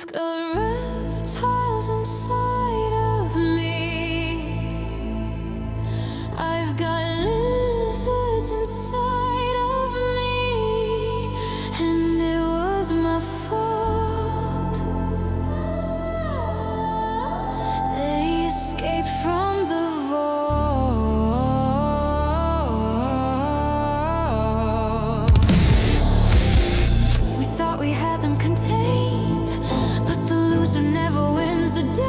I've got reptiles inside of me. I've got lizards inside of me, and it was my fault. They escaped from the vault. We thought we had them contained, but the loser never wins the day.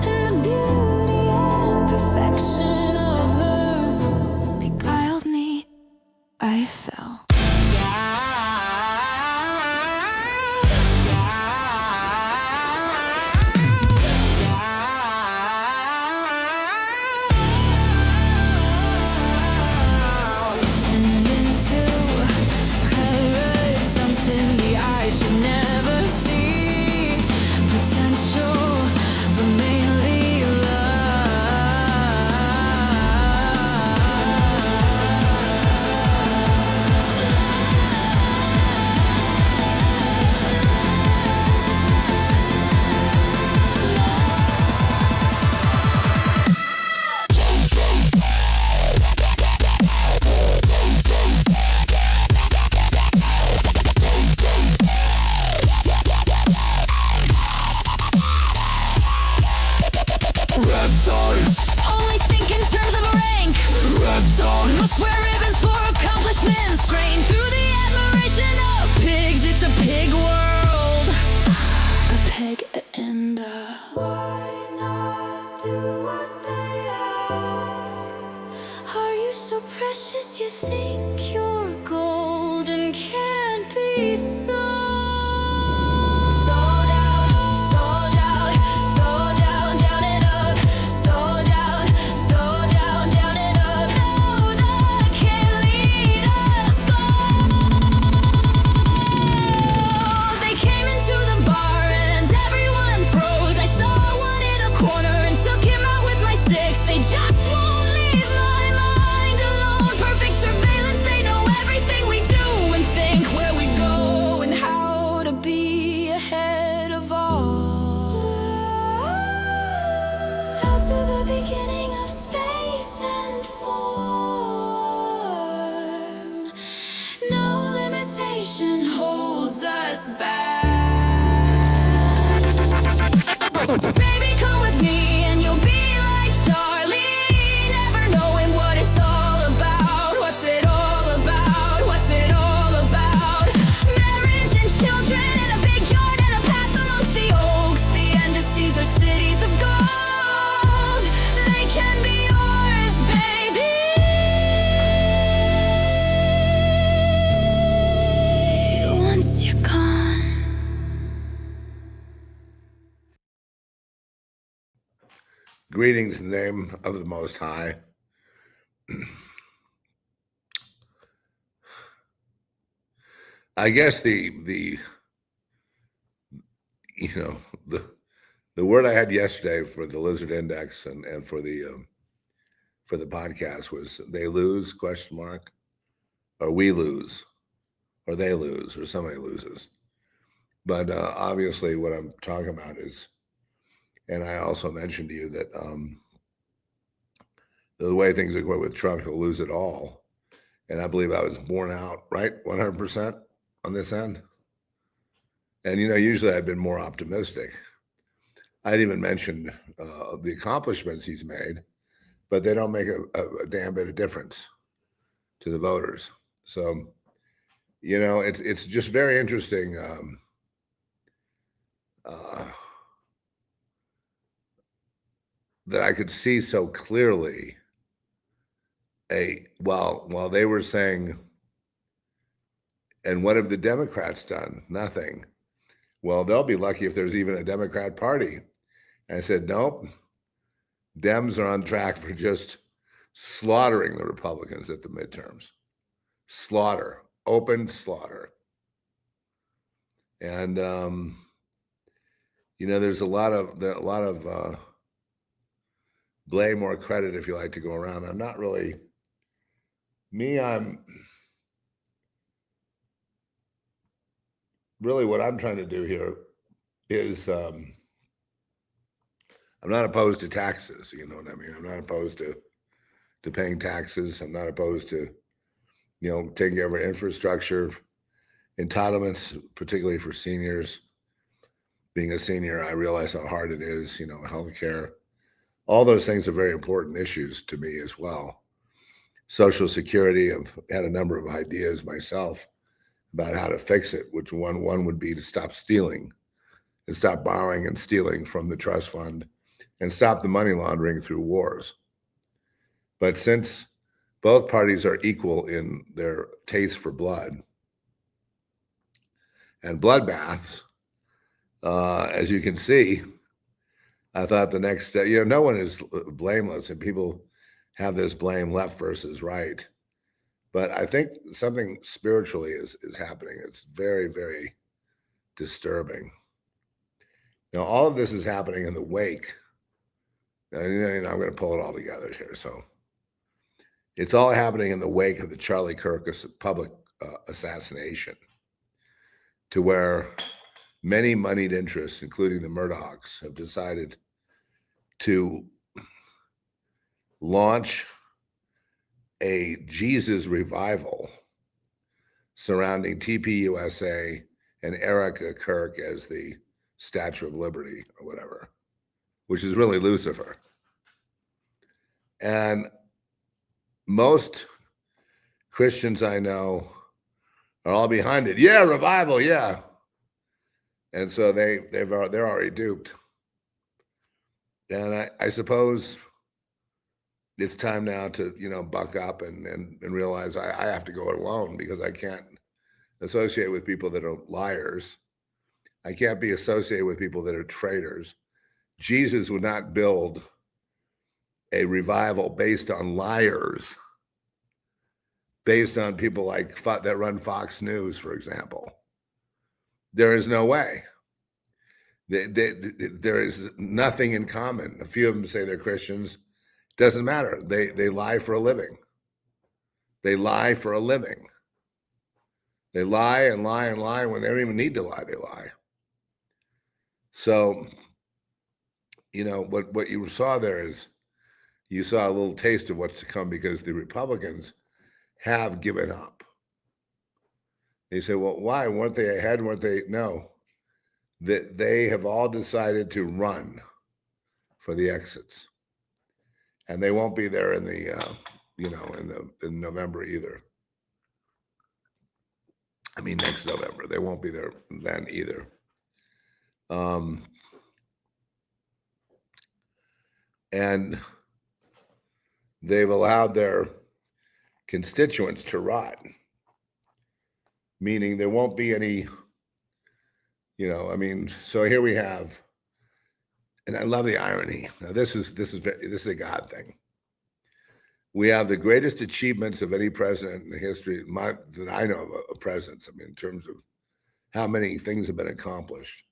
And the beauty and perfection of her beguiled me. I fell and into color, something the eye should never see. Potential, but mainly Reptiles, only think in terms of rank. reptiles, Must wear ribbons for accomplishments. Train through the admiration of pigs. It's a pig world. A pig and why not do what they ask? Are you so precious you think you're gold and can't be sold? Sold out, sold out, sold out, down and up. Sold out, down and up. No, that can't lead us gold. They came into the bar and everyone froze. I saw one in a corner and took him out with my six. They just won't leave my mind alone. Perfect surveillance, they know everything we do and think, where we go and how to be ahead of all. Out to the beginning of space and form. No limitation holds us back. Baby, come with me and you'll be like Charlie, never knowing what it's all about. What's it all about? What's it all about? Marriage and children and a big yard and a path amongst the oaks. The indices are cities of gold. They can be yours, baby. Once you're gone. greetings in the name of the Most High. I guess the word I had yesterday for the Lizard Index and for the podcast was they lose ? Or we lose, or they lose, or somebody loses. But obviously, what I'm talking about is, and I also mentioned to you that the way things are going with Trump, he'll lose it all. And I believe I was borne out, right? 100% on this end. And, usually I've been more optimistic. I'd even mentioned the accomplishments he's made, but they don't make a damn bit of difference to the voters. So, it's just very interesting. That I could see so clearly while they were saying, and what have the Democrats done? Nothing. Well, they'll be lucky if there's even a Democrat party. And I said, nope. Dems are on track for just slaughtering the Republicans at the midterms. Slaughter, open slaughter. And there's a lot of blame or credit, if you like, to go around. I'm not really I'm really what I'm trying to do here is I'm not opposed to taxes. You know what I mean? I'm not opposed to paying taxes. I'm not opposed to, taking care of our infrastructure, entitlements, particularly for seniors. Being a senior, I realize how hard it is, healthcare. All those things are very important issues to me as well. Social Security, I've had a number of ideas myself about how to fix it, which one would be to stop stealing and stop borrowing and stealing from the trust fund and stop the money laundering through wars. But since both parties are equal in their taste for blood and bloodbaths, as you can see, I thought the next step, no one is blameless, and people have this blame left versus right. But I think something spiritually is happening. It's very, very disturbing. Now, all of this is happening in the wake. And, I'm going to pull it all together here. So it's all happening in the wake of the Charlie Kirk public assassination, to where many moneyed interests, including the Murdochs, have decided to launch a Jesus revival surrounding TPUSA and Erica Kirk as the Statue of Liberty or whatever, which is really Lucifer. And most Christians I know are all behind it. Yeah, revival, yeah. And so they're already duped. And I suppose it's time now to, buck up and realize I have to go it alone, because I can't associate with people that are liars. I can't be associated with people that are traitors. Jesus would not build a revival based on liars, based on people like that run Fox News, for example. There is no way. There is nothing in common. A few of them say they're Christians. Doesn't matter. They lie for a living. They lie for a living. They lie and lie and lie when they don't even need to lie. They lie. So, what you saw there is you saw a little taste of what's to come, because the Republicans have given up. You say, well, why? Weren't they ahead? Weren't they? No. That they have all decided to run for the exits. And they won't be there in the, in November either. I mean, next November. They won't be there then either. And they've allowed their constituents to rot, meaning there won't be any, so here we have, and I love the irony. Now, this is a God thing. We have the greatest achievements of any president in the history that I know of presidents. In terms of how many things have been accomplished,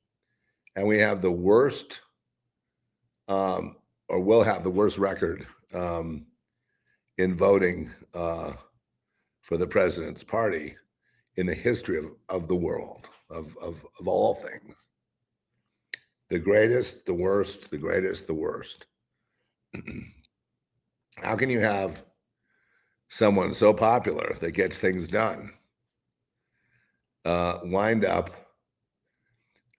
and we have the worst, or will have the worst record in voting for the president's party in the history of the world, of all things. The greatest, the worst, the greatest, the worst. How can you have someone so popular that gets things done wind up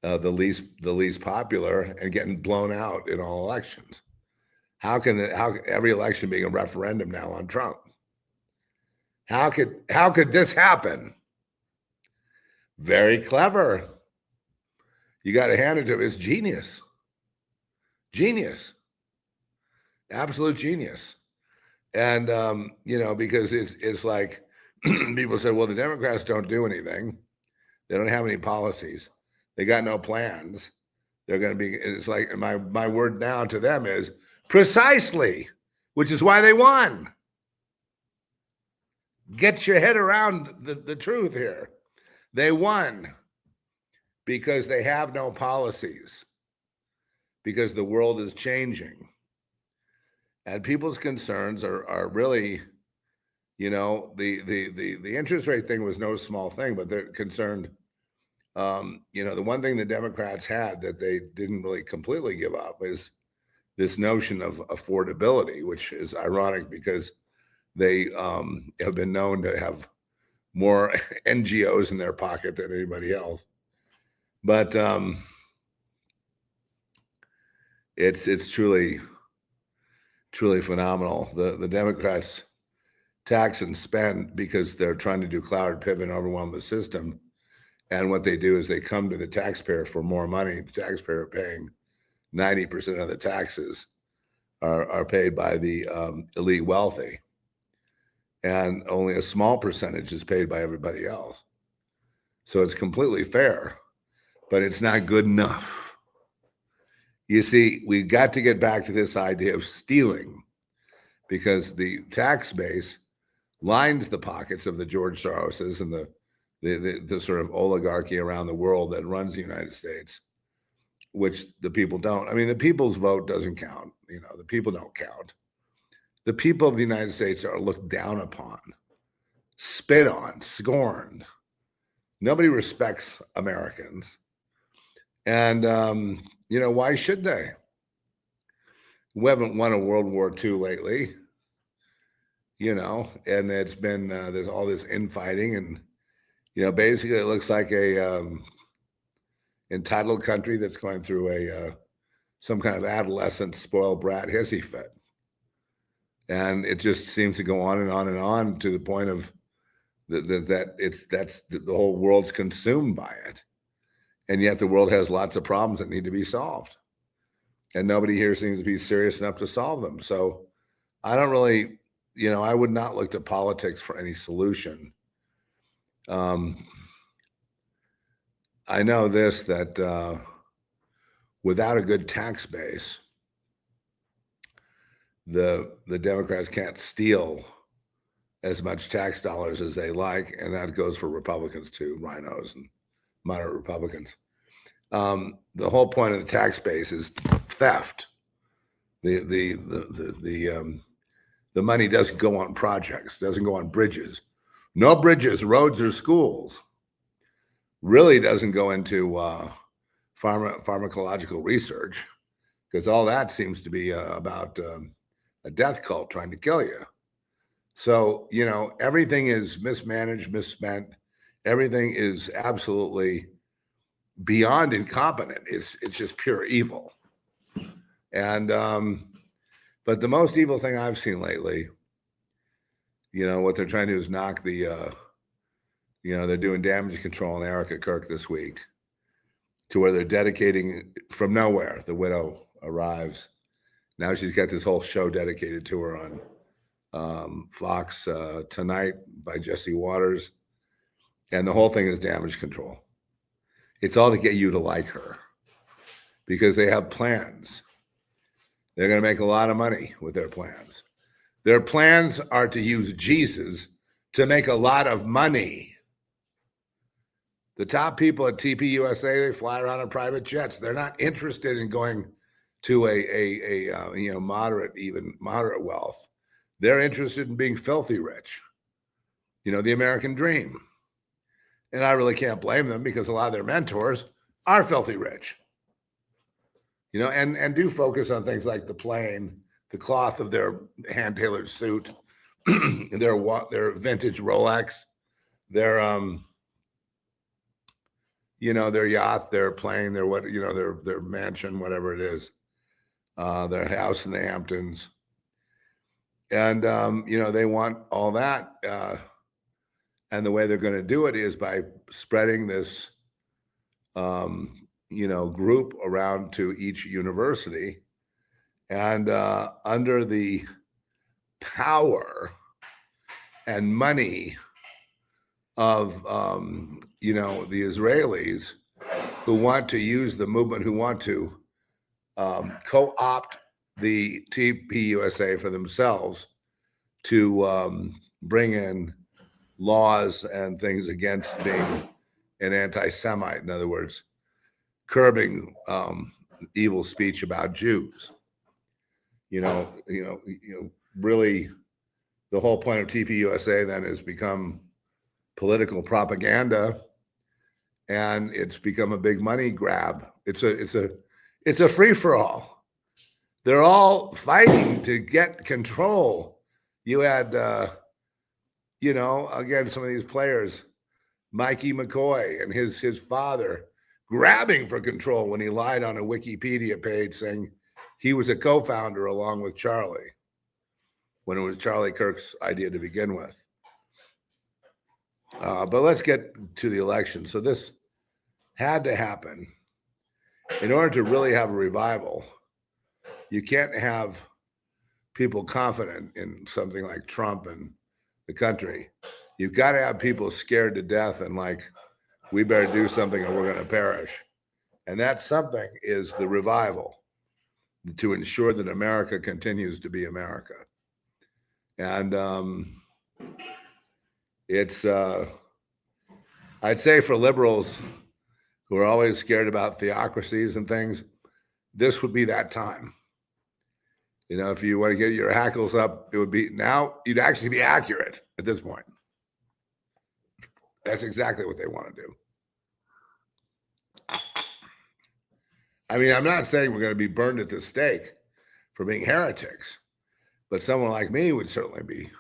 the least popular and getting blown out in all elections? How every election being a referendum now on Trump? How could this happen? Very clever. You got to hand it to him. It's genius. Genius. Absolute genius. And, because it's like people say, well, the Democrats don't do anything. They don't have any policies. They got no plans. They're going to be, it's like my word now to them is precisely, which is why they won. Get your head around the truth here. They won because they have no policies, because the world is changing. And people's concerns are really, the interest rate thing was no small thing, but they're concerned The one thing the Democrats had that they didn't really completely give up is this notion of affordability, which is ironic because they have been known to have more NGOs in their pocket than anybody else. But it's truly phenomenal. The Democrats tax and spend because they're trying to do cloud pivot and overwhelm the system. And what they do is they come to the taxpayer for more money. The taxpayer paying 90% of the taxes are paid by the elite wealthy. And only a small percentage is paid by everybody else. So it's completely fair, but it's not good enough. You see, we've got to get back to this idea of stealing because the tax base lines the pockets of the George Soroses and the sort of oligarchy around the world that runs the United States, which the people don't. I mean, the people's vote doesn't count. The people don't count. The people of the United States are looked down upon, spit on, scorned. Nobody respects Americans. And, why should they? We haven't won a World War II lately, and it's been, there's all this infighting and, basically it looks like a entitled country that's going through some kind of adolescent spoiled brat hissy fit. And it just seems to go on and on and on to the point of that's the whole world's consumed by it. And yet the world has lots of problems that need to be solved. And nobody here seems to be serious enough to solve them. So I don't really, I would not look to politics for any solution. I know this, that without a good tax base, the Democrats can't steal as much tax dollars as they like, and that goes for Republicans too, rhinos and moderate Republicans. The whole point of the tax base is theft. The money doesn't go on projects, doesn't go on bridges. No bridges, roads, or schools. Really doesn't go into pharmacological research, because all that seems to be about a death cult trying to kill you. So, everything is mismanaged, misspent. Everything is absolutely beyond incompetent. It's just pure evil. And, but the most evil thing I've seen lately, what they're trying to do is knock the, they're doing damage control on Erica Kirk this week to where they're dedicating from nowhere. The widow arrives. Now she's got this whole show dedicated to her on Fox Tonight by Jesse Waters. And the whole thing is damage control. It's all to get you to like her because they have plans. They're going to make a lot of money with their plans. Their plans are to use Jesus to make a lot of money. The top people at TP USA, they fly around in private jets. They're not interested in going to a moderate wealth. They're interested in being filthy rich. The American dream. And I really can't blame them because a lot of their mentors are filthy rich. And do focus on things like the plane, the cloth of their hand-tailored suit, their vintage Rolex, their their yacht, their plane, their mansion, whatever it is, their house in the Hamptons. And, they want all that. And the way they're going to do it is by spreading this, group around to each university. And under the power and money of, the Israelis who want to use the movement, who want to co-opt the TPUSA for themselves to bring in laws and things against being an anti-Semite. In other words, curbing evil speech about Jews. Really, the whole point of TPUSA then has become political propaganda and it's become a big money grab. It's a free for all. They're all fighting to get control. You had, again, some of these players, Mikey McCoy and his father, grabbing for control when he lied on a Wikipedia page saying he was a co-founder along with Charlie, when it was Charlie Kirk's idea to begin with. But let's get to the election. So this had to happen. In order to really have a revival, you can't have people confident in something like Trump and the country. You've got to have people scared to death and like, we better do something or we're going to perish. And that something is the revival to ensure that America continues to be America. And it's, I'd say for liberals who are always scared about theocracies and things, this would be that time. You know, if you want to get your hackles up, it would be now, you'd actually be accurate at this point. That's exactly what they want to do. I mean, I'm not saying we're going to be burned at the stake for being heretics, but someone like me would certainly be,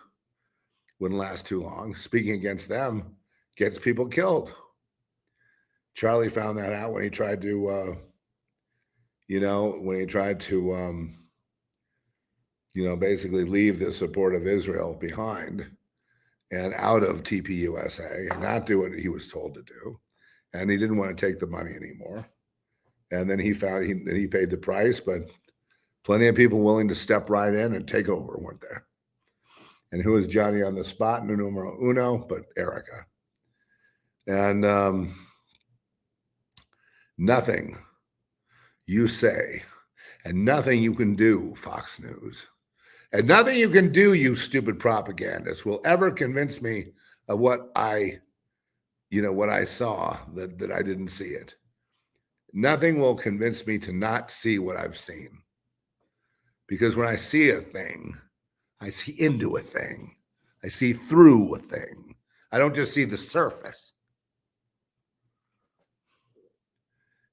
wouldn't last too long. Speaking against them gets people killed. Charlie found that out when he tried to, basically leave the support of Israel behind and out of TPUSA and not do what he was told to do. And he didn't want to take the money anymore. And then he found he paid the price, but plenty of people willing to step right in and take over weren't there. And who was Johnny on the spot? Numero uno, but Erica. And nothing you say and nothing you can do, Fox News, and nothing you can do, you stupid propagandists, will ever convince me of what I saw, that I didn't see it. Nothing will convince me to not see what I've seen. Because when I see a thing, I see into a thing. I see through a thing. I don't just see the surface.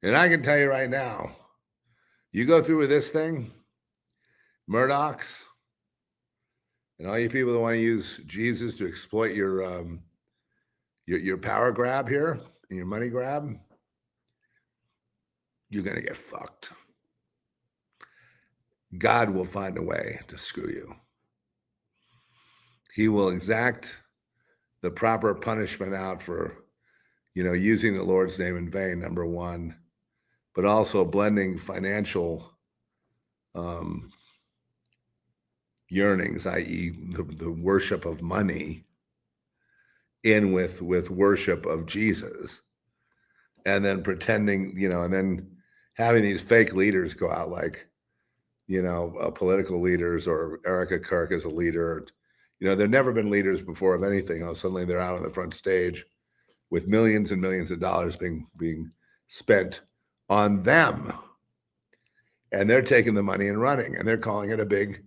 And I can tell you right now, you go through with this thing, Murdoch's, and all you people that want to use Jesus to exploit your power grab here and your money grab, you're going to get fucked. God will find a way to screw you. He will exact the proper punishment out for, using the Lord's name in vain, number one, but also blending financial yearnings, i.e. the worship of money, in with worship of Jesus, and then pretending, and then having these fake leaders go out like, political leaders, or Erica Kirk as a leader. There've never been leaders before of anything. Suddenly they're out on the front stage with millions and millions of dollars being spent on them. And they're taking the money and running, and they're calling it a big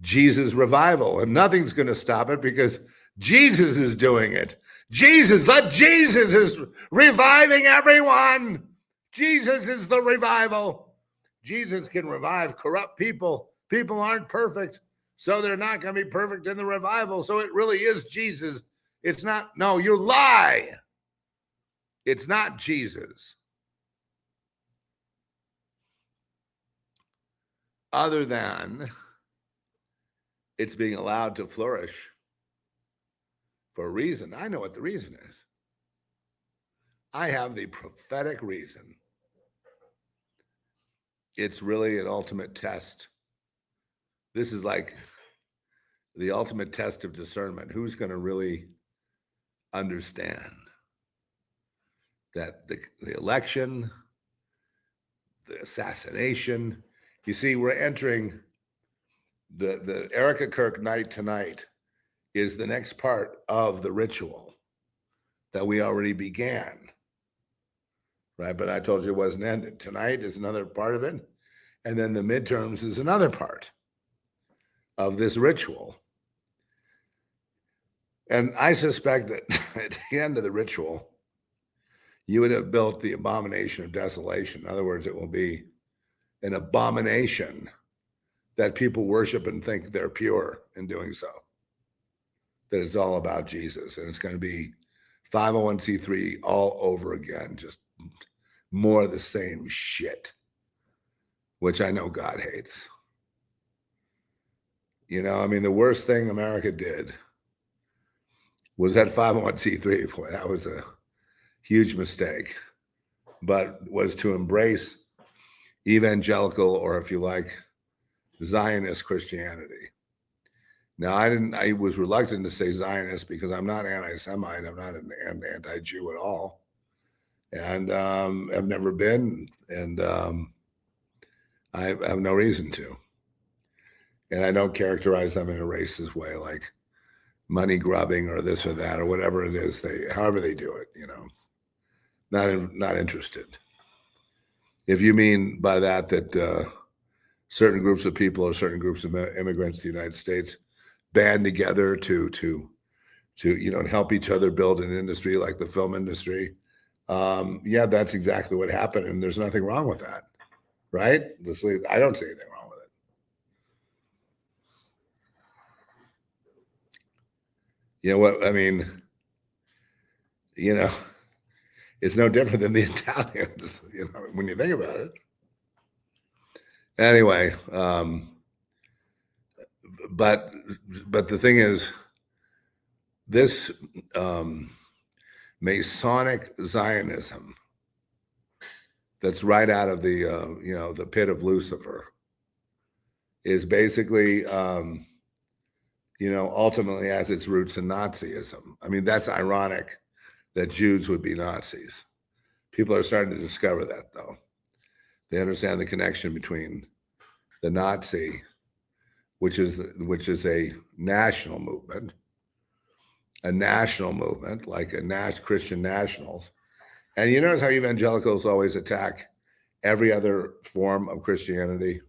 Jesus revival. And nothing's going to stop it because Jesus is doing it. Jesus is reviving everyone. Jesus is the revival. Jesus can revive corrupt people. People aren't perfect, so they're not going to be perfect in the revival. So it really is Jesus. It's not, no, you lie. It's not Jesus. Other than it's being allowed to flourish for a reason. I know what the reason is. I have the prophetic reason. It's really an ultimate test. This is like the ultimate test of discernment. Who's going to really understand that the election, the assassination, you see, we're entering the Erica Kirk night tonight is the next part of the ritual that we already began. Right, but I told you it wasn't ended. Tonight is another part of it. And then the midterms is another part of this ritual. And I suspect that at the end of the ritual, you would have built the abomination of desolation. In other words, it will be an abomination that people worship and think they're pure in doing so. That it's all about Jesus, and it's going to be 501c3 all over again, just more of the same shit, which I know God hates. You know, I mean, the worst thing America did was that 501c3. Boy, that was a huge mistake, but was to embrace evangelical, or if you like, Zionist Christianity. Now, I was reluctant to say Zionist because I'm not anti-Semite. I'm not an anti-Jew at all. And I've never been, and I have no reason to. And I don't characterize them in a racist way, like money grubbing or this or that or whatever it is. However they do it, you know, not interested. If you mean by that certain groups of people or certain groups of immigrants to the United States band together to help each other build an industry like the film industry, yeah, that's exactly what happened, and there's nothing wrong with that, right? I don't see anything wrong with it. You know what I mean? You know, it's no different than the Italians, you know, when you think about it. Anyway, but the thing is, this Masonic Zionism that's right out of the the pit of Lucifer is basically ultimately has its roots in Nazism. I mean, that's ironic that Jews would be Nazis. People are starting to discover that, though. They understand the connection between the Nazi, which is a national movement like Christian nationals. And you notice how evangelicals always attack every other form of Christianity.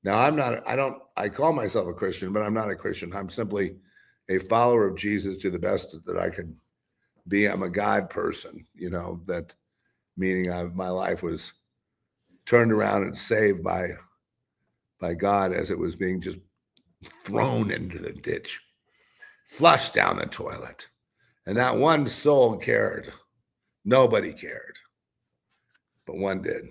Now, I call myself a Christian, but I'm not a Christian. I'm simply a follower of Jesus to the best that I can be. I'm a God person, that meaning my life was turned around and saved by God as it was being just thrown into the ditch, flushed down the toilet. And not one soul cared. Nobody cared. But one did.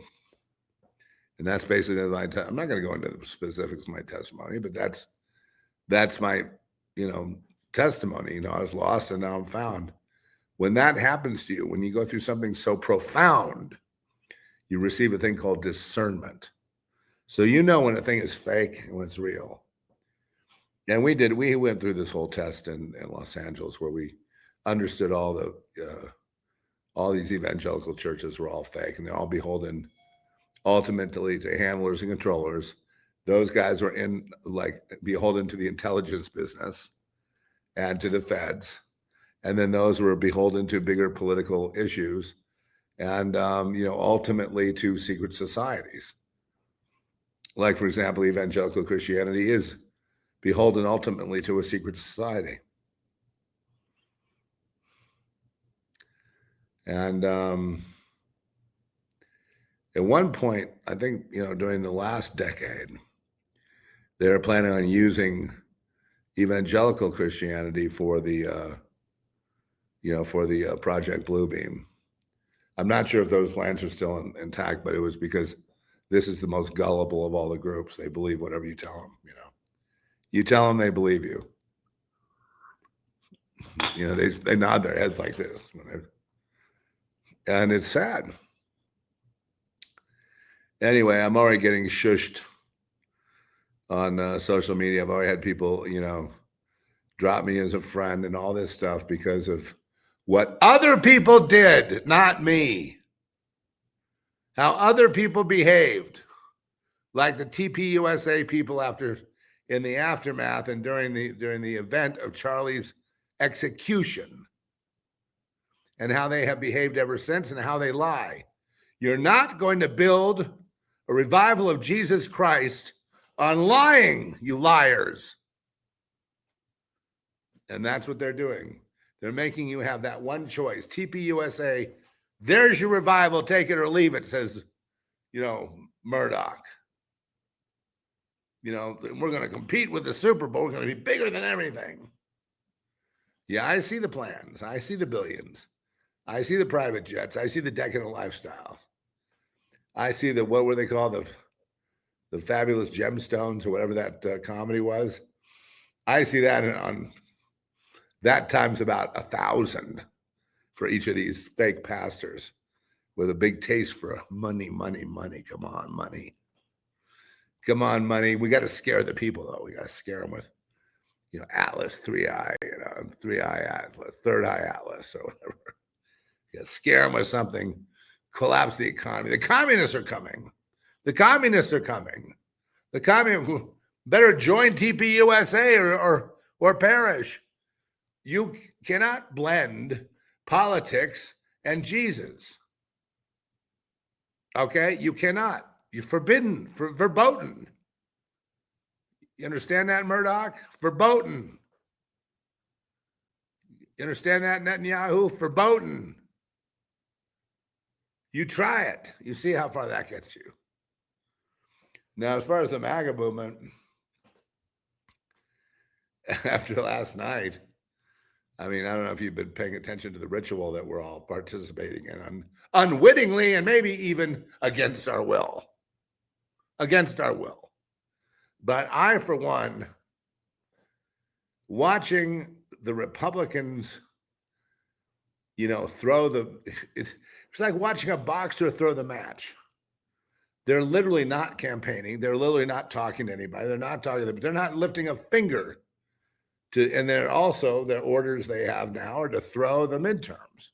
And that's basically I'm not going to go into the specifics of my testimony, but that's my, testimony. I was lost and now I'm found. When that happens to you, when you go through something so profound, you receive a thing called discernment. So when a thing is fake and when it's real. And we went through this whole test in Los Angeles where we understood all these evangelical churches were all fake and they're all beholden ultimately to handlers and controllers. Those guys were beholden to the intelligence business and to the feds. And then those were beholden to bigger political issues and, ultimately to secret societies. Like, for example, evangelical Christianity is beholden ultimately to a secret society. And at one point, I think, during the last decade, they were planning on using evangelical Christianity for the Project Bluebeam. I'm not sure if those plans are still intact, but it was because this is the most gullible of all the groups. They believe whatever you tell them, You tell them, they believe you. They nod their heads like this. And it's sad. Anyway, I'm already getting shushed on social media. I've already had people, drop me as a friend and all this stuff because of what other people did, not me. How other people behaved, like the TPUSA people in the aftermath and during the event of Charlie's execution, and how they have behaved ever since and how they lie. You're not going to build a revival of Jesus Christ on lying, you liars. And that's what they're doing. They're making you have that one choice. TPUSA There's your revival. Take it or leave it, says, Murdoch. We're going to compete with the Super Bowl. We're going to be bigger than everything. Yeah, I see the plans. I see the billions. I see the private jets. I see the decadent lifestyles. I see what were they called? The Fabulous Gemstones or whatever that comedy was. I see that on that times about 1,000 for each of these fake pastors with a big taste for money, money, money. Come on, money. Come on, money. We got to scare the people, though. We got to scare them with, Atlas, 3-eye, 3-eye Atlas, 3rd-eye Atlas, or whatever. You got to scare them with something, collapse the economy. The communists are coming. The communists are coming. The communists better join TPUSA or perish. You cannot blend politics and Jesus. Okay? You cannot. You're forbidden, verboten. You understand that, Murdoch? Verboten. You understand that, Netanyahu? Verboten. You try it. You see how far that gets you. Now, as far as the MAGA movement, after last night, I mean, I don't know if you've been paying attention to the ritual that we're all participating in unwittingly and maybe even against our will. Against our will. But I, for one, watching the Republicans, throw it's like watching a boxer throw the match. They're literally not campaigning. They're literally not talking to anybody. They're not lifting a finger and they're also, their orders they have now are to throw the midterms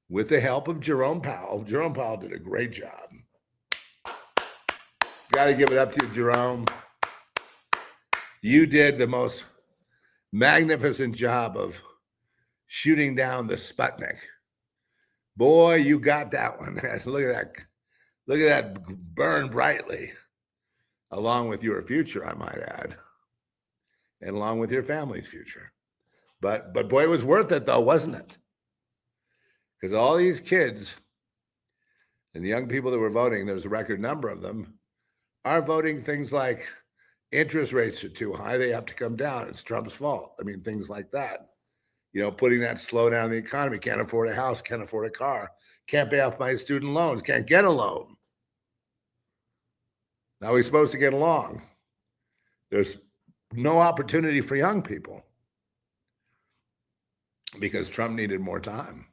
with the help of Jerome Powell. Jerome Powell did a great job. Got to give it up to you, Jerome. You did the most magnificent job of shooting down the Sputnik. Boy, you got that one. Look at that. Look at that burn brightly, along with your future, I might add, and along with your family's future. But boy, it was worth it, though, wasn't it? Because all these kids and the young people that were voting, there's a record number of them, are voting things like interest rates are too high, they have to come down, it's Trump's fault. I mean, things like that. Putting that slow down the economy, can't afford a house, can't afford a car, can't pay off my student loans, can't get a loan. Now we're supposed to get along. There's no opportunity for young people because Trump needed more time.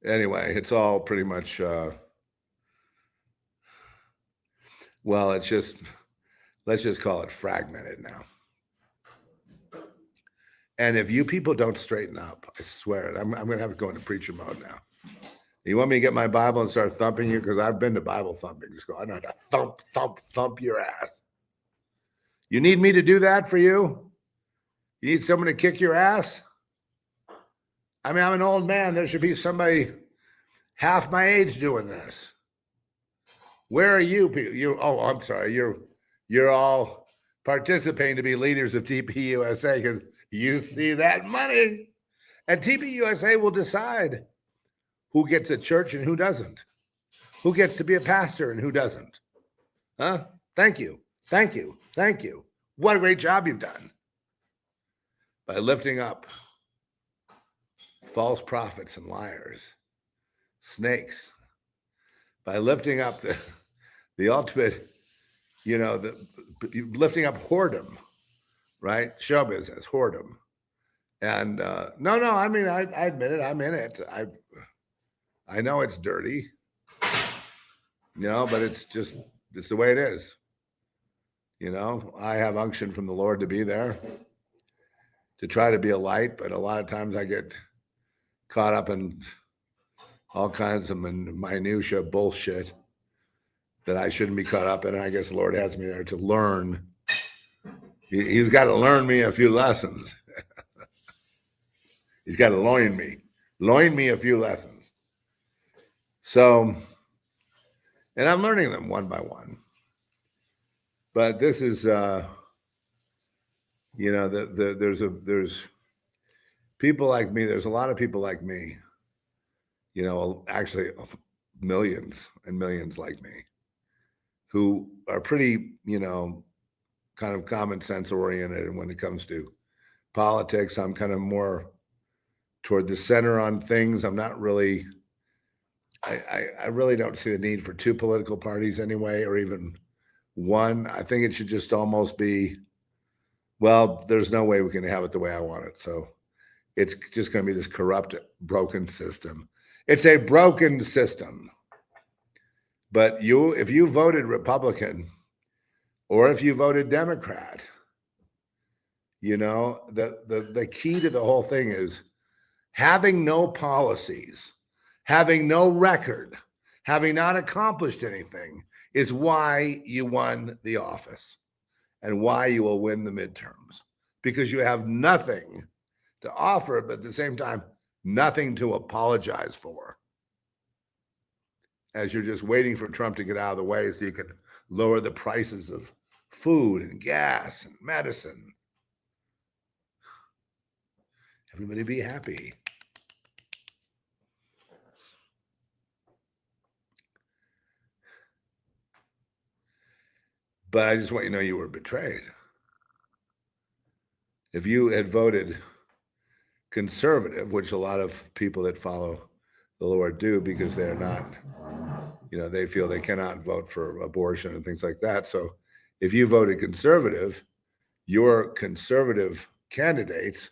Anyway, it's all pretty much, let's just call it fragmented now. And if you people don't straighten up, I swear it, I'm going to have to go into preacher mode now. You want me to get my Bible and start thumping you? Because I've been to Bible thumping. Just go, I know how to thump, thump, thump your ass. You need me to do that for you? You need someone to kick your ass? I mean, I'm an old man. There should be somebody half my age doing this. Where are you people? I'm sorry. You're all participating to be leaders of TPUSA because you see that money. And TPUSA will decide who gets a church and who doesn't. Who gets to be a pastor and who doesn't. Huh? Thank you. Thank you. Thank you. What a great job you've done. By lifting up false prophets and liars, snakes, by lifting up the ultimate, lifting up whoredom, right? Show business, whoredom. And no, I mean, I admit it. I'm in it. I know it's dirty, but it's the way it is. I have unction from the Lord to be there, to try to be a light, but a lot of times I get caught up in all kinds of minutia bullshit that I shouldn't be caught up in. And I guess the Lord has me there to learn. He's got to learn me a few lessons. He's got to loin me a few lessons. So, and I'm learning them one by one. But this is, there's people like me, there's a lot of people like me, you know, actually millions and millions like me who are pretty, you know, kind of common sense oriented. And when it comes to politics, I'm kind of more toward the center on things. I'm not really, I really don't see the need for two political parties anyway, or even one. I think it should just almost be, well, there's no way we can have it the way I want it. So it's just going to be this corrupt, broken system. It's a broken system. But if you voted Republican or if you voted Democrat, you know, the key to the whole thing is having no policies, having no record, having not accomplished anything is why you won the office and why you will win the midterms, because you have nothing to offer, but at the same time, nothing to apologize for. As you're just waiting for Trump to get out of the way so you can lower the prices of food and gas and medicine. Everybody be happy. But I just want you to know you were betrayed. If you had voted conservative, which a lot of people that follow the Lord do because they're not, you know, they feel they cannot vote for abortion and things like that. So if you voted conservative, your conservative candidates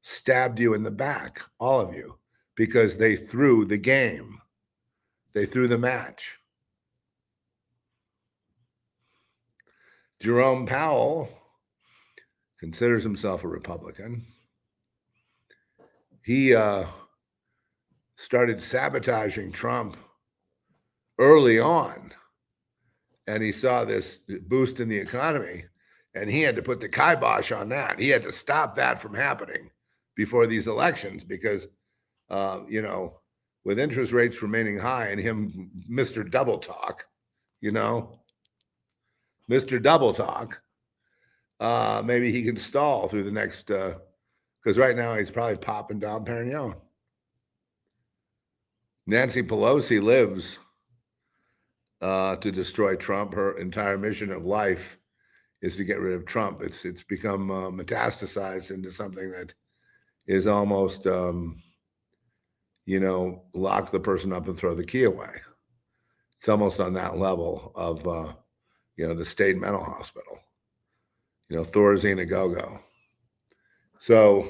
stabbed you in the back, all of you, because they threw the game. They threw the match. Jerome Powell considers himself a Republican. He started sabotaging Trump early on, and he saw this boost in the economy, and he had to put the kibosh on that. He had to stop that from happening before these elections because, you know, with interest rates remaining high and him, Mr. Double Talk, you know, Mr. Double Talk, maybe he can stall through the next, because right now he's probably popping Dom Perignon. Nancy Pelosi lives to destroy Trump. Her entire mission of life is to get rid of Trump. It's become metastasized into something that is almost, you know, lock the person up and throw the key away. It's almost on that level of, you know, the state mental hospital, you know, Thorazine a go-go. So,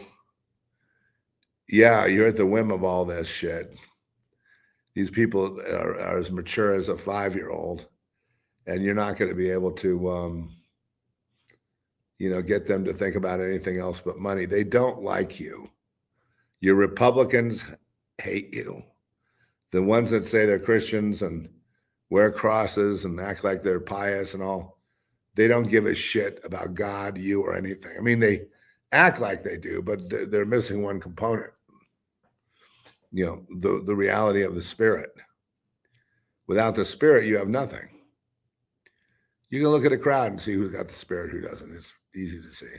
yeah, you're at the whim of all this shit. These people are as mature as a 5-year-old, and you're not going to be able to, you know, get them to think about anything else but money. They don't like you. Your Republicans hate you. The ones that say they're Christians and wear crosses and act like they're pious and all, they don't give a shit about God, you, or anything. I mean, they act like they do, but they're missing one component. You know, the reality of the spirit. Without the spirit, you have nothing. You can look at a crowd and see who's got the spirit, who doesn't. It's easy to see.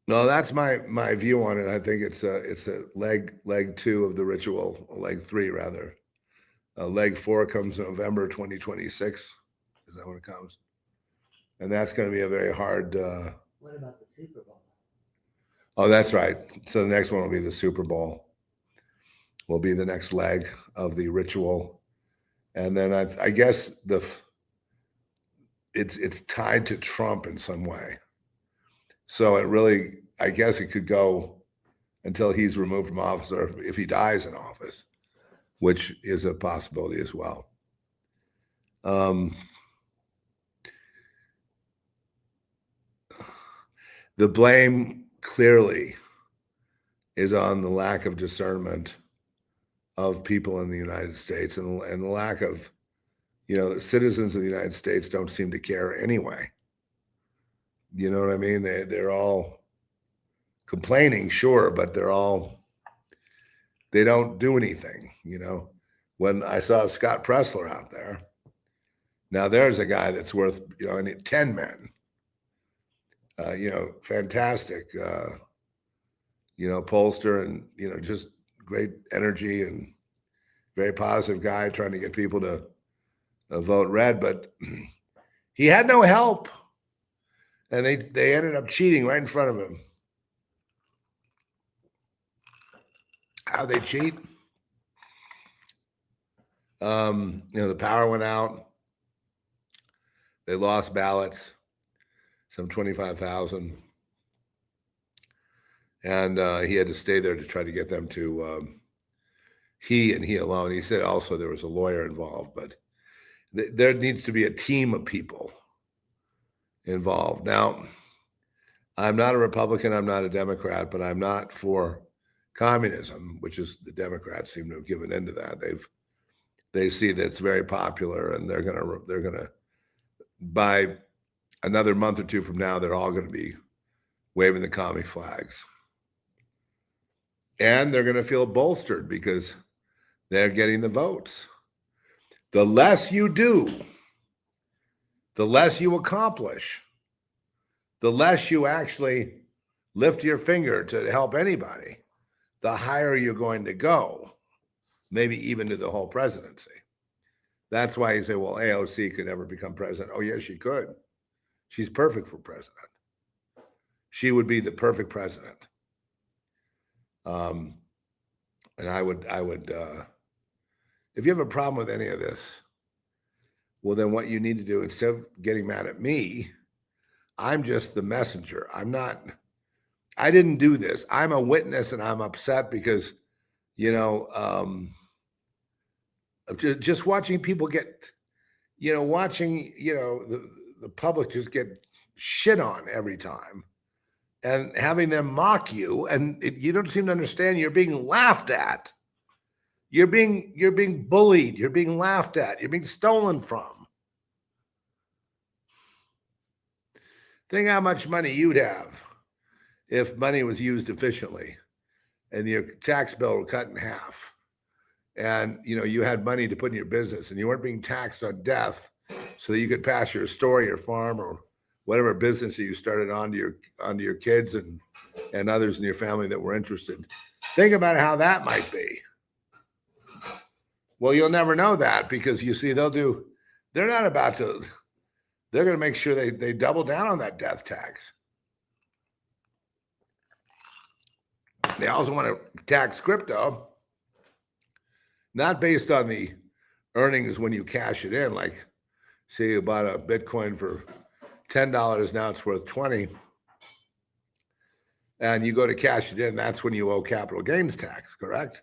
No, that's my view on it. I think it's a leg 2 of the ritual, leg 3 rather. Leg 4 comes November 2026. Is that when it comes? And that's going to be a very hard. What about the Super Bowl? Oh, that's right. So the next one will be the Super Bowl. Will be the next leg of the ritual, and then I guess it's tied to Trump in some way. So it really, I guess it could go until he's removed from office, or if he dies in office, which is a possibility as well. The blame clearly is on the lack of discernment of people in the United States, and the lack of, you know, citizens of the United States don't seem to care anyway. You know what I mean? They're all complaining, sure, but they don't do anything. You know, when I saw Scott Pressler out there, Now there's a guy that's worth, 10 men. Fantastic, pollster, and, just great energy and very positive guy trying to get people to vote red. But he had no help. And they ended up cheating right in front of him. How they cheat? The power went out. They lost ballots, some 25,000. And he had to stay there to try to get them to, he and he alone. He said also there was a lawyer involved, but there needs to be a team of people involved. Now, I'm not a Republican, I'm not a Democrat, but I'm not for communism, which is the Democrats seem to have given into that. They see that it's very popular, and they're gonna by another month or two from now, they're all going to be waving the commie flags, and they're going to feel bolstered because they're getting the votes. The less you do, the less you accomplish, the less you actually lift your finger to help anybody, the higher you're going to go, maybe even to the whole presidency. That's why you say, well, AOC could never become president. Oh, yes, she could. She's perfect for president. She would be the perfect president. And I would, if you have a problem with any of this, well, then what you need to do, instead of getting mad at me, I'm just the messenger. I didn't do this. I'm a witness, and I'm upset because, just watching people get, watching, the public just get shit on every time, and having them mock you, and you don't seem to understand you're being laughed at. You're being bullied. You're being laughed at. You're being stolen from. Think how much money you'd have if money was used efficiently and your tax bill were cut in half, and you had money to put in your business, and you weren't being taxed on death so that you could pass your store, your farm, or whatever business that you started onto your kids and others in your family that were interested. Think about how that might be. Well, you'll never know that, because you see, they're going to make sure they double down on that death tax. They also want to tax crypto, not based on the earnings when you cash it in. Like, say you bought a Bitcoin for $10, now it's worth 20, and you go to cash it in, that's when you owe capital gains tax, correct?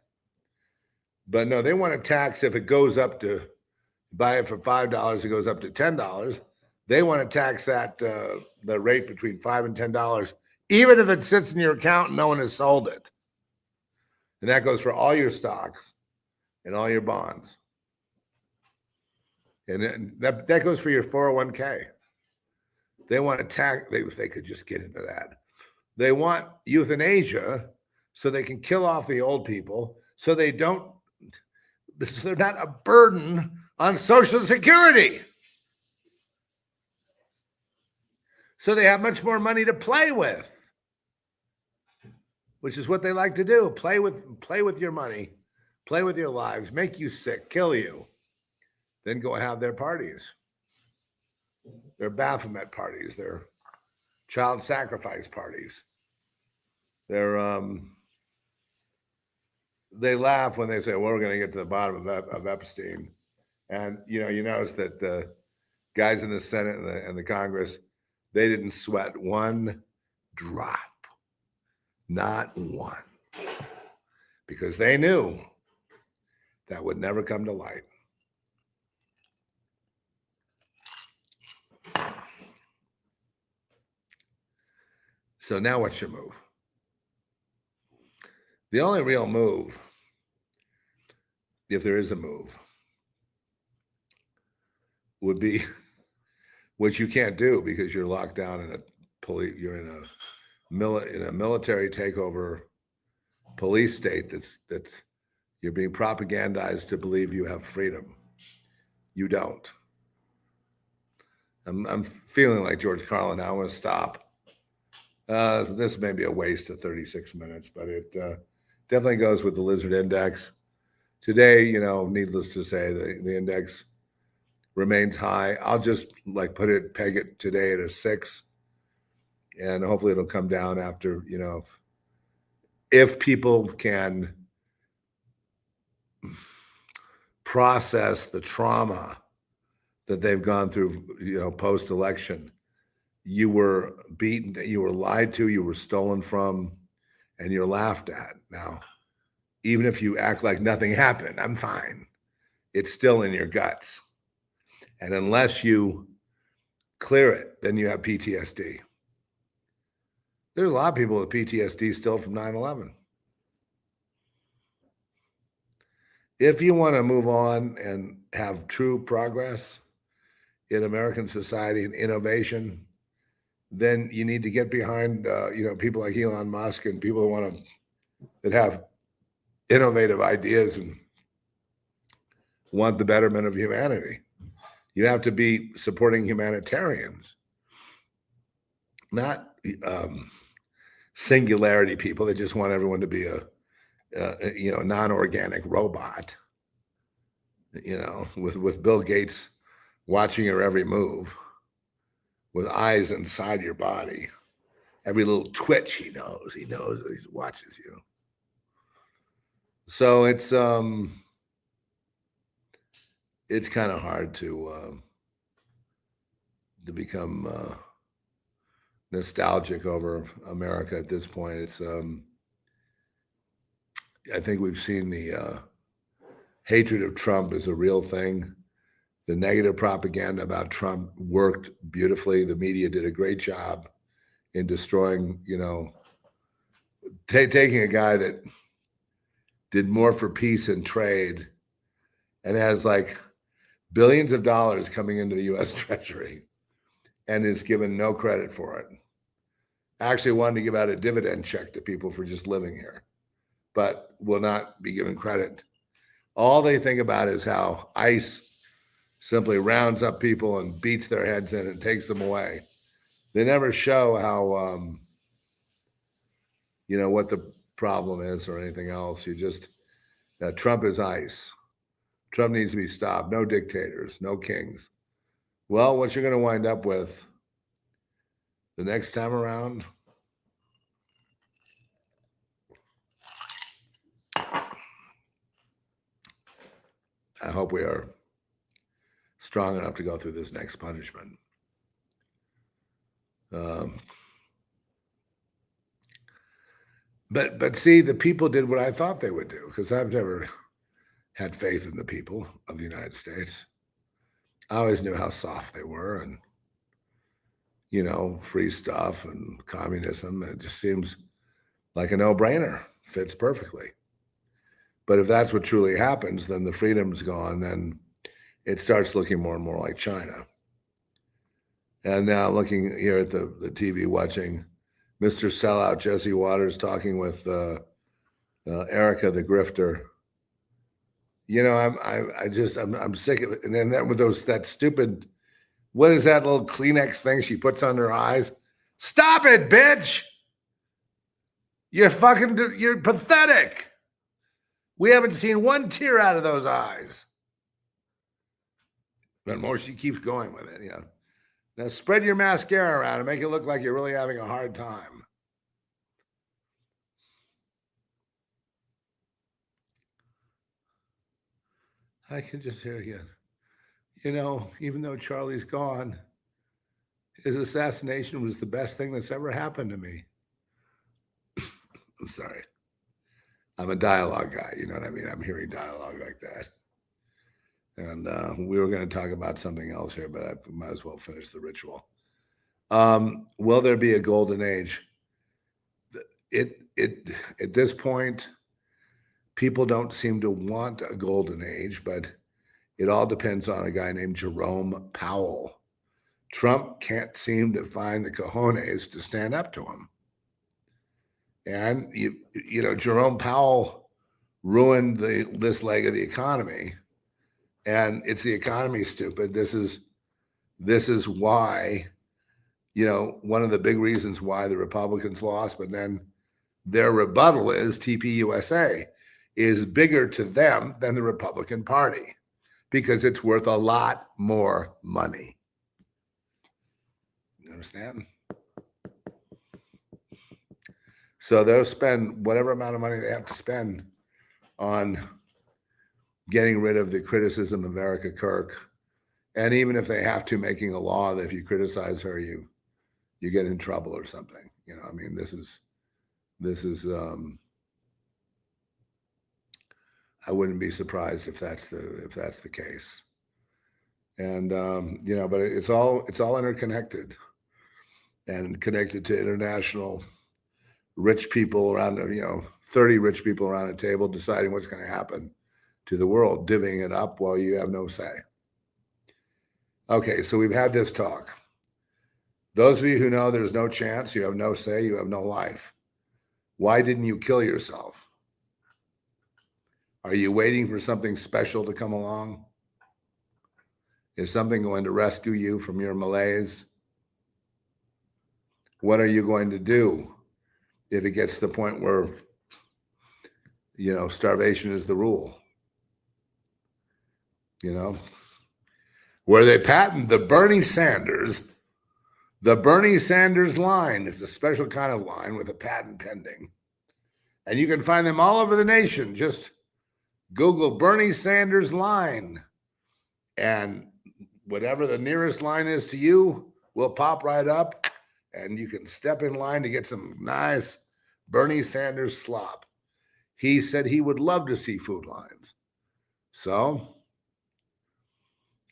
But no, they want to tax if it goes up to, buy it for $5, it goes up to $10. They want to tax that the rate between $5 and $10, even if it sits in your account and no one has sold it. And that goes for all your stocks and all your bonds. And that goes for your 401k. They want to tax, if they could just get into that. They want euthanasia so they can kill off the old people, so they're not a burden on Social Security. So they have much more money to play with, which is what they like to do. Play with your money, play with your lives, make you sick, kill you, then go have their parties. Their Baphomet parties, their child sacrifice parties. They laugh when they say, well, we're going to get to the bottom of Epstein. And, you notice that the guys in the Senate and the Congress, they didn't sweat one drop, not one, because they knew that would never come to light. So now what's your move? The only real move, if there is a move, would be, which you can't do because you're locked down in you're in a military takeover police state that's you're being propagandized to believe you have freedom. You don't. I'm feeling like George Carlin now. I want to stop. This may be a waste of 36 minutes, but it definitely goes with the lizard index. Today, you know, needless to say, the index remains high. I'll just peg it today at a 6, and hopefully it'll come down after, you know, if people can process the trauma that they've gone through, you know, post-election. You were beaten, you were lied to, you were stolen from, and you're laughed at. Now, even if you act like nothing happened, I'm fine. It's still in your guts. And unless you clear it, then you have PTSD. There's a lot of people with PTSD still from 9/11. If you want to move on and have true progress in American society and innovation, then you need to get behind, you know, people like Elon Musk and people who want to, that have innovative ideas and want the betterment of humanity. You have to be supporting humanitarians, not singularity people that just want everyone to be a you know, non-organic robot. You know, with Bill Gates watching your every move, with eyes inside your body, every little twitch he knows he watches you. So it's kind of hard to become nostalgic over America at this point. It's I think we've seen the hatred of Trump is a real thing. The negative propaganda about Trump worked beautifully. The media did a great job in destroying, you know, taking a guy that did more for peace and trade and has like billions of dollars coming into the U.S. Treasury and is given no credit for it. Actually wanted to give out a dividend check to people for just living here, but will not be given credit. All they think about is how ICE simply rounds up people and beats their heads in and takes them away. They never show how, you know, what the problem is or anything else. You just, Trump is ICE. Trump needs to be stopped. No dictators, no kings. Well, what you're going to wind up with the next time around, I hope we are strong enough to go through this next punishment. But see, the people did what I thought they would do, because I've never had faith in the people of the United States. I always knew how soft they were, and, you know, free stuff and communism. It just seems like a no-brainer, fits perfectly. But if that's what truly happens, then the freedom's gone, then it starts looking more and more like China. And now looking here at the TV, watching Mr. Sellout Jesse Waters talking with Erica the grifter. You know, I'm sick of it. And then that with that stupid, what is that little Kleenex thing she puts on her eyes? Stop it, bitch! You're pathetic. We haven't seen one tear out of those eyes. But more, she keeps going with it, you know. Now spread your mascara around and make it look like you're really having a hard time. I can just hear you. You know, even though Charlie's gone, his assassination was the best thing that's ever happened to me. I'm sorry. I'm a dialogue guy, you know what I mean? I'm hearing dialogue like that. And we were going to talk about something else here, but I might as well finish the ritual. Will there be a golden age? At this point, people don't seem to want a golden age, but it all depends on a guy named Jerome Powell. Trump can't seem to find the cojones to stand up to him. And, you know, Jerome Powell ruined this leg of the economy. And it's the economy, stupid. This is This is why, one of the big reasons why the Republicans lost, but then their rebuttal is TPUSA is bigger to them than the Republican Party because it's worth a lot more money. You understand? So they'll spend whatever amount of money they have to spend on getting rid of the criticism of Erica Kirk. And even if they have to, making a law that if you criticize her, you get in trouble or something. I mean, this is I wouldn't be surprised if that's the case. And but it's all interconnected and connected to international rich people around 30 rich people around a table deciding what's going to happen to the world, divvying it up while you have no say. Okay, so we've had this talk. Those of you who know there's no chance, you have no say, you have no life. Why didn't you kill yourself? Are you waiting for something special to come along? Is something going to rescue you from your malaise? What are you going to do if it gets to the point where, starvation is the rule? Where they patent the Bernie Sanders line. It's a special kind of line with a patent pending. And you can find them all over the nation. Just Google Bernie Sanders line. And whatever the nearest line is to you will pop right up. And you can step in line to get some nice Bernie Sanders slop. He said he would love to see food lines. So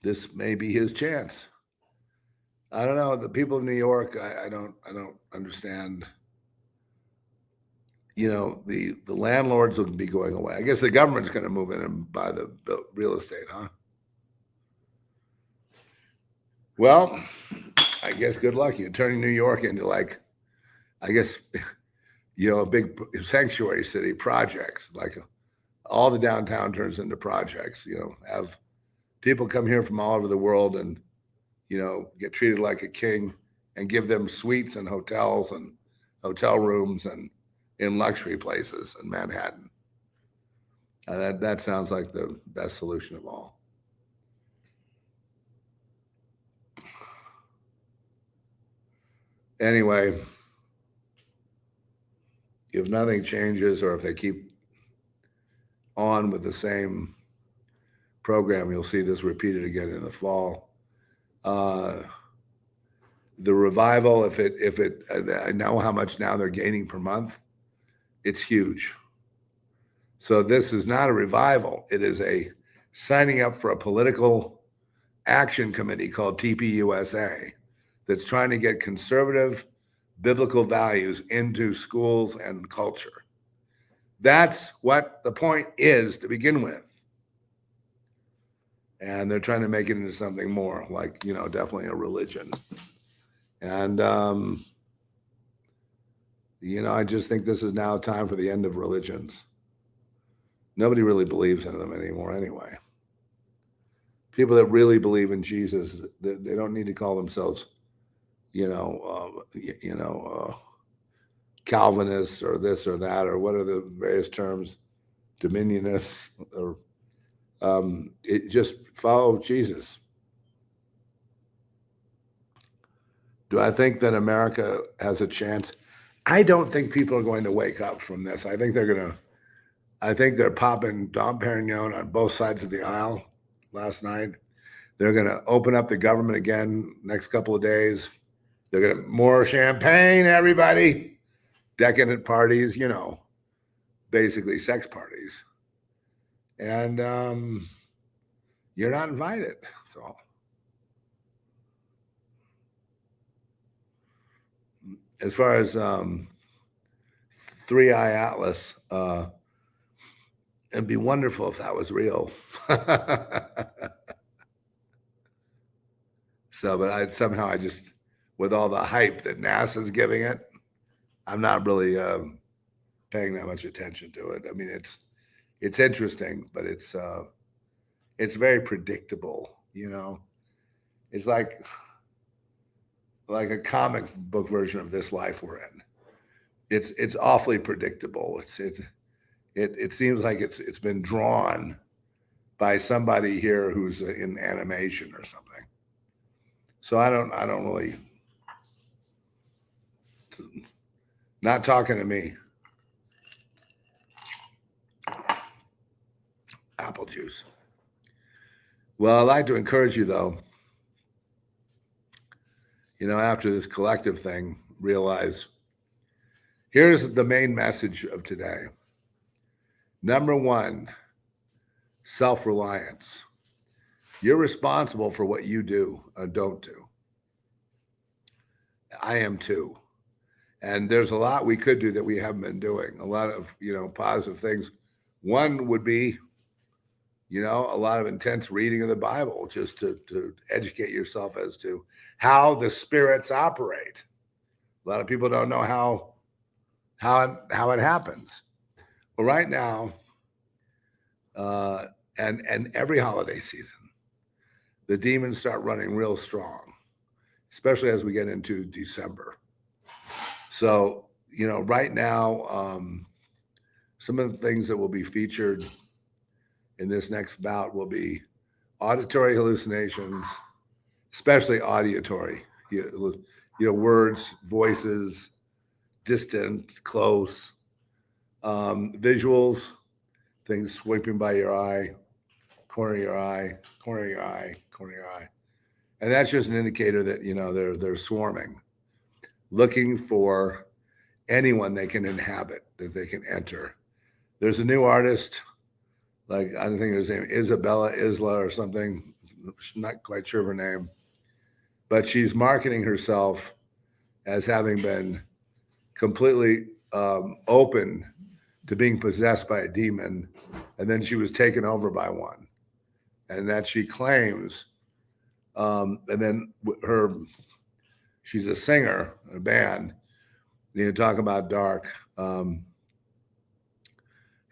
this may be his chance. I don't know. The people of New York, I don't understand. The landlords will be going away. I guess the government's going to move in and buy the real estate, huh? Well, I guess good luck. You're turning New York into a big sanctuary city, projects. Like all the downtown turns into projects. Have people come here from all over the world and get treated like a king, and give them suites and hotels and hotel rooms and in luxury places in Manhattan. That sounds like the best solution of all. Anyway, if nothing changes or if they keep on with the same program, you'll see this repeated again in the fall. The revival, if it, I know how much now they're gaining per month. It's huge. So this is not a revival. It is a signing up for a political action committee called TPUSA that's trying to get conservative biblical values into schools and culture. That's what the point is to begin with. And they're trying to make it into something more like, definitely a religion. And, I just think this is now time for the end of religions. Nobody really believes in them anymore anyway. People that really believe in Jesus, they don't need to call themselves, Calvinists or this or that, or what are the various terms, dominionists, or it just follow Jesus. Do I think that America has a chance? I don't think people are going to wake up from this. I think they're popping Dom Perignon on both sides of the aisle last night. They're going to open up the government again next couple of days. They're going to more champagne, everybody, decadent parties, basically sex parties. And you're not invited. So as far as Three Eye Atlas, it'd be wonderful if that was real. So, but I just, with all the hype that NASA's giving it, I'm not really paying that much attention to it. I mean, it's interesting, but it's very predictable, It's like a comic book version of this life we're in. It's awfully predictable. It seems like it's been drawn by somebody here who's in animation or something. So I don't really, not talking to me. Apple juice. Well, I'd like to encourage you though, after this collective thing, realize here's the main message of today. Number one, self-reliance. You're responsible for what you do or don't do. I am too. And there's a lot we could do that we haven't been doing. A lot of, positive things. One would be, a lot of intense reading of the Bible, just to educate yourself as to how the spirits operate. A lot of people don't know how it happens. Well, right now, and every holiday season, the demons start running real strong, especially as we get into December. So, right now, some of the things that will be featured in this next bout will be auditory hallucinations, especially auditory, words, voices, distant, close, visuals, things sweeping by your eye, corner of your eye, corner of your eye, corner of your eye. And that's just an indicator that, they're swarming, looking for anyone they can inhabit, that they can enter. There's a new artist, like, I don't think her name, Isabella Isla or something. Not quite sure of her name, but she's marketing herself as having been completely open to being possessed by a demon, and then she was taken over by one, and that she claims, and then she's a singer in a band. Talk about dark. Her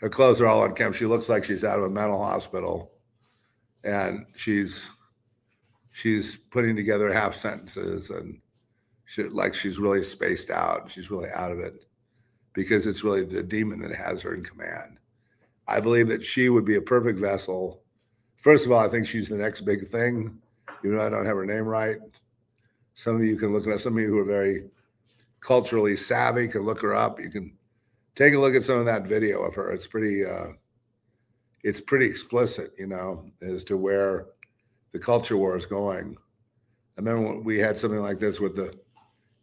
clothes are all unkempt. She looks like she's out of a mental hospital, and she's putting together half sentences, and she's really spaced out. She's really out of it because it's really the demon that has her in command. I believe that she would be a perfect vessel. First of all, I think she's the next big thing. I don't have her name right. Some of you can look it up. Some of you who are very culturally savvy can look her up. You can take a look at some of that video of her. It's pretty explicit, as to where the culture war is going. I remember when we had something like this with the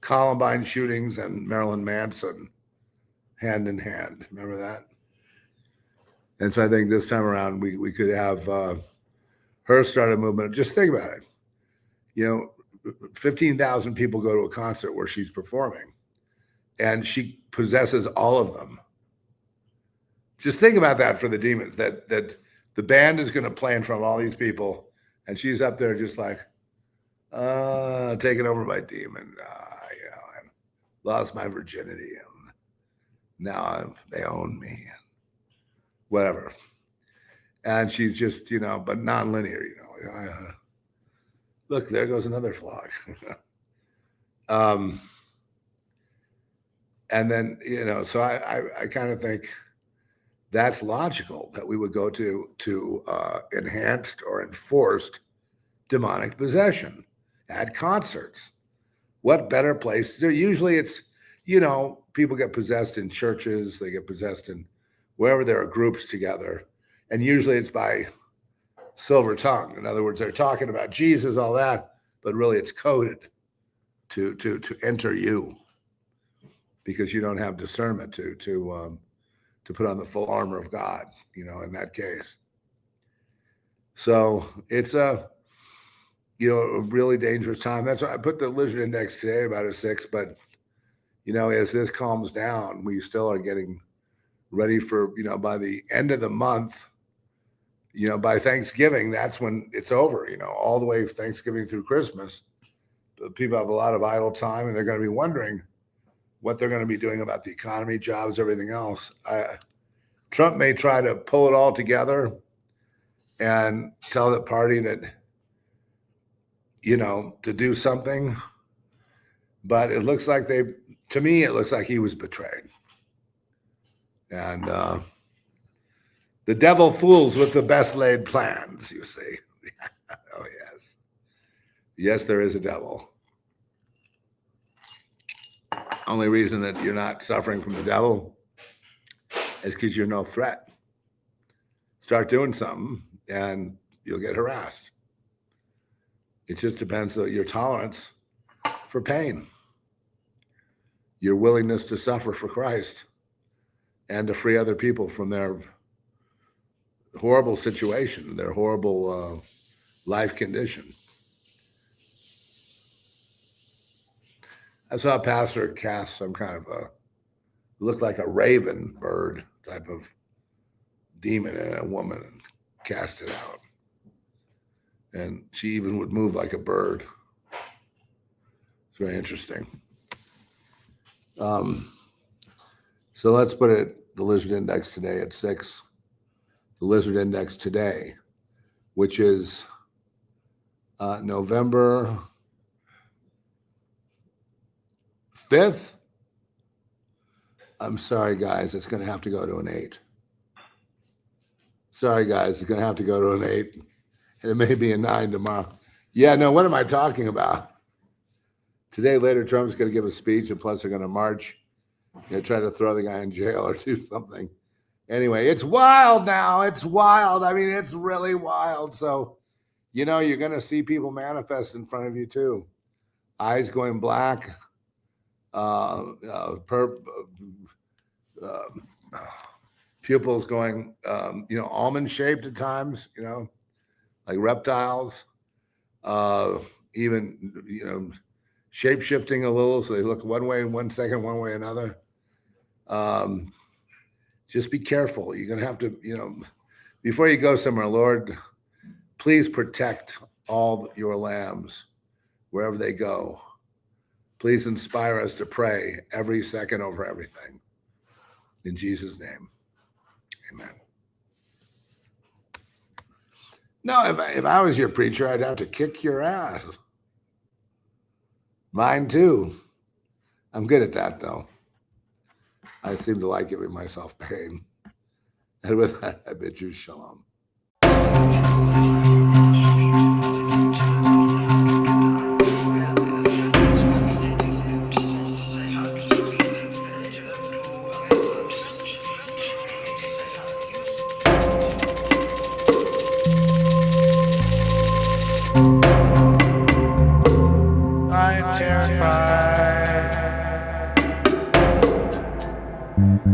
Columbine shootings and Marilyn Manson hand in hand. Remember that? And so I think this time around we could have her start a movement. Just think about it. 15,000 people go to a concert where she's performing, and she possesses all of them. Just think about that for the demons, that the band is going to play in front of all these people, and she's up there just like, taken over by demon. I lost my virginity, and now they own me, and whatever. And she's just, but non-linear, look, there goes another frog. And then, so I kind of think that's logical that we would go to enhanced or enforced demonic possession at concerts. What better place to do? Usually it's, people get possessed in churches, they get possessed in wherever there are groups together. And usually it's by silver tongue. In other words, they're talking about Jesus, all that, but really it's coded to enter you, because you don't have discernment to put on the full armor of God, in that case. So it's a really dangerous time. That's why I put the lizard index today about a 6, but as this calms down, we still are getting ready for, by the end of the month, by Thanksgiving, that's when it's over, all the way Thanksgiving through Christmas. People have a lot of idle time, and they're going to be wondering what they're going to be doing about the economy, jobs, everything else. Trump may try to pull it all together and tell the party that to do something, but it looks like to me, it looks like he was betrayed. And the devil fools with the best laid plans, you see. Oh, yes. Yes, there is a devil. Only reason that you're not suffering from the devil is because you're no threat. Start doing something and you'll get harassed. It just depends on your tolerance for pain, your willingness to suffer for Christ, and to free other people from their horrible situation, their horrible life condition. I saw a pastor cast some kind of looked like a raven bird type of demon in a woman and cast it out. And she even would move like a bird. It's very interesting. So let's put the lizard index today at 6. The lizard index today, which is November 5th. I'm sorry, guys. It's going to have to go to an 8. Sorry, guys. It's going to have to go to an 8. And it may be a 9 tomorrow. Yeah, no, what am I talking about? Today, later, Trump's going to give a speech, and plus they're going to march. Try to throw the guy in jail or do something. Anyway, it's wild now. It's wild. I mean, it's really wild. So, you're going to see people manifest in front of you too. Eyes going black, pupils going, almond shaped at times, like reptiles, even, shape shifting a little. So they look one way in 1 second, one way another. Just be careful. You're going to have to, before you go somewhere, Lord, please protect all your lambs wherever they go. Please inspire us to pray every second over everything. In Jesus' name, amen. No, if I was your preacher, I'd have to kick your ass. Mine too. I'm good at that, though. I seem to like giving myself pain. And with that, I bid you shalom. I'm terrified.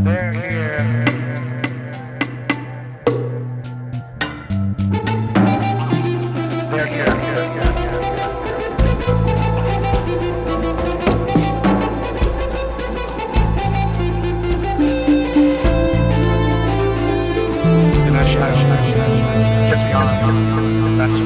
They're here. They're here. Kiss me on. That's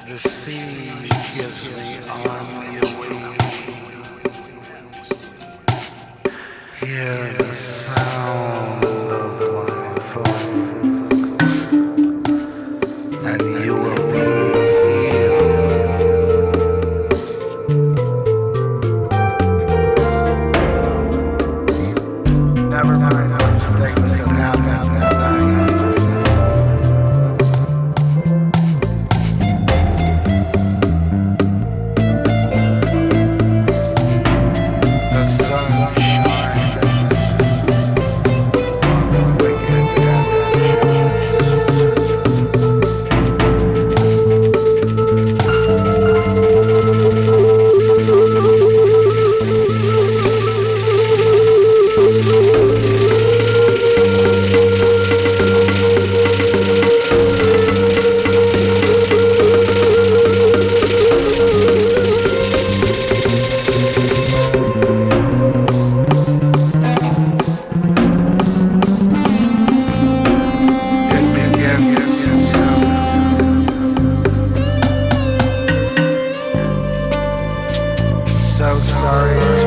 the sea gives me on your wing. Hear the sound of my voice, and you will be healed. Never mind those things that happen at night. The sun shines. sorry